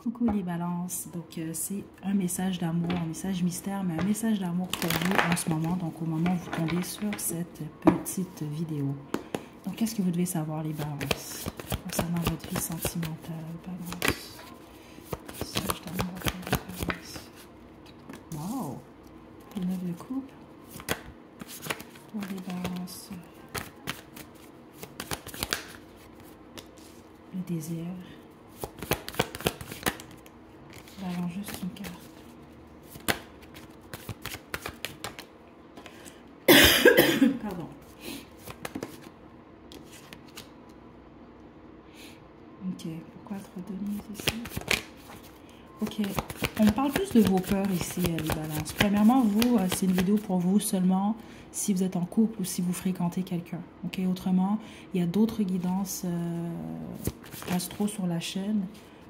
Coucou les balances, donc c'est un message d'amour, un message mystère, mais un message d'amour pour vous en ce moment, donc au moment où vous tombez sur cette petite vidéo. Donc qu'est-ce que vous devez savoir les balances concernant votre vie sentimentale, balance? Message d'amour pour les balances. Wow! Le 9 de coupe pour les balances. Le désir. Alors juste une carte. Pardon. Ok, pourquoi trop donner ici? Ok, on parle plus de vos peurs ici, les balances. Premièrement, vous, c'est une vidéo pour vous seulement si vous êtes en couple ou si vous fréquentez quelqu'un. Ok, autrement, il y a d'autres guidances astro sur la chaîne.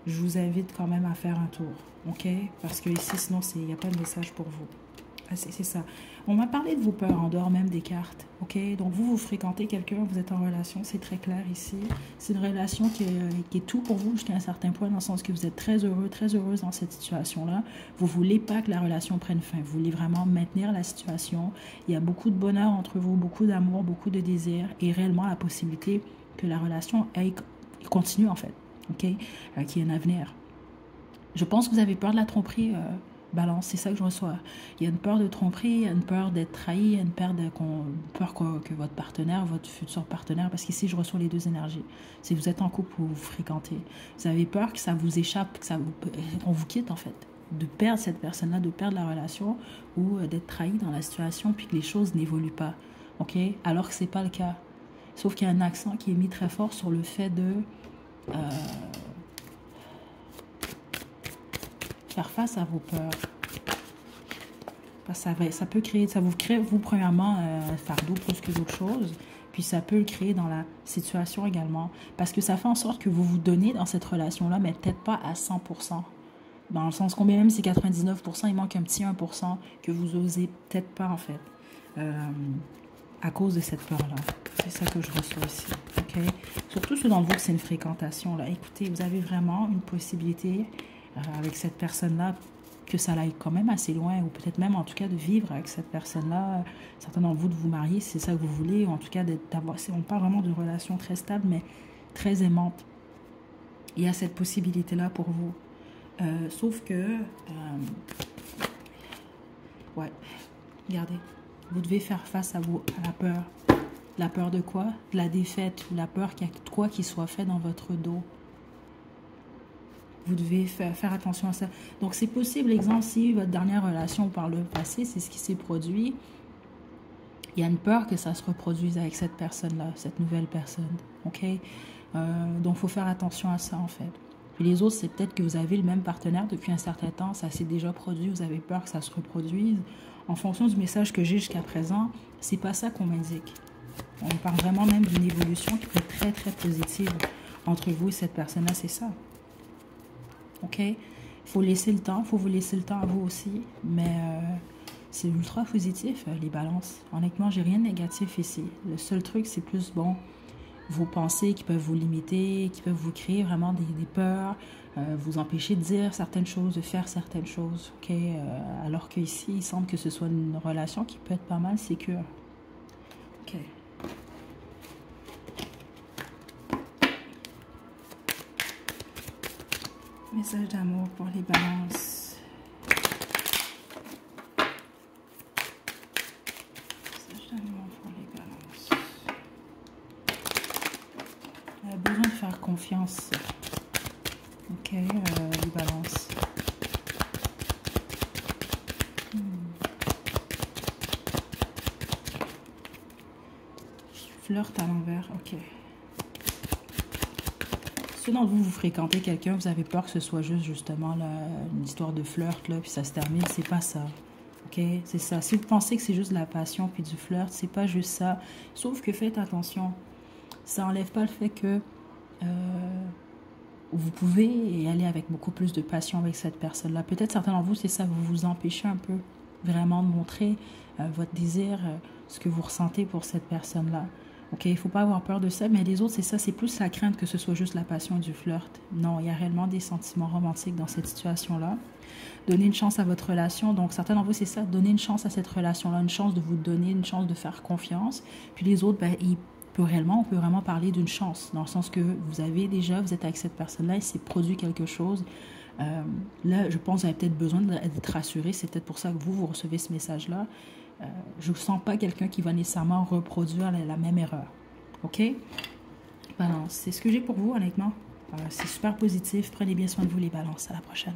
Je vous invite quand même à faire un tour, ok? Parce que ici, sinon, il n'y a pas de message pour vous. Ah, c'est ça. On m'a parlé de vos peurs en dehors même des cartes, ok? Donc, vous fréquentez quelqu'un, vous êtes en relation, c'est très clair ici. C'est une relation qui est tout pour vous jusqu'à un certain point, dans le sens que vous êtes très heureux, très heureuse dans cette situation-là. Vous ne voulez pas que la relation prenne fin. Vous voulez vraiment maintenir la situation. Il y a beaucoup de bonheur entre vous, beaucoup d'amour, beaucoup de désir et réellement la possibilité que la relation continue, en fait. Ok, qui est un avenir. Je pense que vous avez peur de la tromperie, balance, c'est ça que je reçois. Il y a une peur de tromperie, il y a une peur d'être trahi, il y a une peur, que votre partenaire, votre futur partenaire, parce qu'ici je reçois les deux énergies. Si vous êtes en couple ou vous fréquentez, vous avez peur que ça vous échappe, qu'on vous quitte en fait, de perdre cette personne-là, de perdre la relation ou d'être trahi dans la situation puis que les choses n'évoluent pas. Ok, alors que c'est pas le cas. Sauf qu'il y a un accent qui est mis très fort sur le fait de faire face à vos peurs. Parce que ça peut créer, ça vous crée, vous, premièrement, un fardeau plus que d'autres choses. Puis ça peut le créer dans la situation également. Parce que ça fait en sorte que vous vous donnez dans cette relation-là, mais peut-être pas à 100%. Dans le sens, combien même c'est 99%, il manque un petit 1% que vous osez peut-être pas, en fait. À cause de cette peur-là. C'est ça que je reçois ici. OK? Surtout ceux d'entre vous que c'est une fréquentation. Là. Écoutez, vous avez vraiment une possibilité avec cette personne-là que ça aille quand même assez loin, ou peut-être même en tout cas de vivre avec cette personne-là. Certains d'entre vous de vous marier, si c'est ça que vous voulez, ou en tout cas d'avoir. On parle vraiment d'une relation très stable, mais très aimante. Il y a cette possibilité-là pour vous. Sauf que... ouais, regardez. Vous devez faire face à la peur. La peur de quoi? De la défaite ou la peur qu'il y a quoi qui soit fait dans votre dos. Vous devez faire attention à ça. Donc, c'est possible, exemple, si votre dernière relation par le passé, c'est ce qui s'est produit, il y a une peur que ça se reproduise avec cette personne-là, cette nouvelle personne. OK? Donc, il faut faire attention à ça, en fait. Puis les autres, c'est peut-être que vous avez le même partenaire depuis un certain temps, ça s'est déjà produit, vous avez peur que ça se reproduise. En fonction du message que j'ai jusqu'à présent, c'est pas ça qu'on m'indique. On parle vraiment même d'une évolution qui peut être très, très positive entre vous et cette personne-là, c'est ça. OK? Il faut laisser le temps, il faut vous laisser le temps à vous aussi, mais c'est ultra positif, les balances. Honnêtement, j'ai rien de négatif ici. Le seul truc, c'est plus, bon, vos pensées qui peuvent vous limiter, qui peuvent vous créer vraiment des peurs, vous empêcher de dire certaines choses, de faire certaines choses, ok? Alors qu'ici, il semble que ce soit une relation qui peut être pas mal sécure. Ok. Message d'amour pour les balances. Message d'amour pour les balances. On a besoin de faire confiance. Ok, les balances. Flirt à l'envers, ok. Si dans vous fréquentez quelqu'un, vous avez peur que ce soit juste justement là, une histoire de flirt, là, puis ça se termine, c'est pas ça. Ok, c'est ça. Si vous pensez que c'est juste de la passion puis du flirt, c'est pas juste ça. Sauf que faites attention. Ça enlève pas le fait que vous pouvez y aller avec beaucoup plus de passion avec cette personne-là. Peut-être certains d'entre vous, c'est ça, vous vous empêchez un peu vraiment de montrer votre désir, ce que vous ressentez pour cette personne-là. OK, il ne faut pas avoir peur de ça, mais les autres, c'est ça, c'est plus la crainte que ce soit juste la passion et du flirt. Non, il y a réellement des sentiments romantiques dans cette situation-là. Donnez une chance à votre relation. Donc, certains d'entre vous, c'est ça, donner une chance à cette relation-là, une chance de vous donner, une chance de faire confiance. Puis les autres, ben, on peut vraiment parler d'une chance, dans le sens que vous êtes avec cette personne-là, il s'est produit quelque chose. Là, je pense que vous avez peut-être besoin d'être rassuré. C'est peut-être pour ça que vous recevez ce message-là. Je ne sens pas quelqu'un qui va nécessairement reproduire la même erreur. OK? Balance. C'est ce que j'ai pour vous, honnêtement. C'est super positif. Prenez bien soin de vous, les balances. À la prochaine.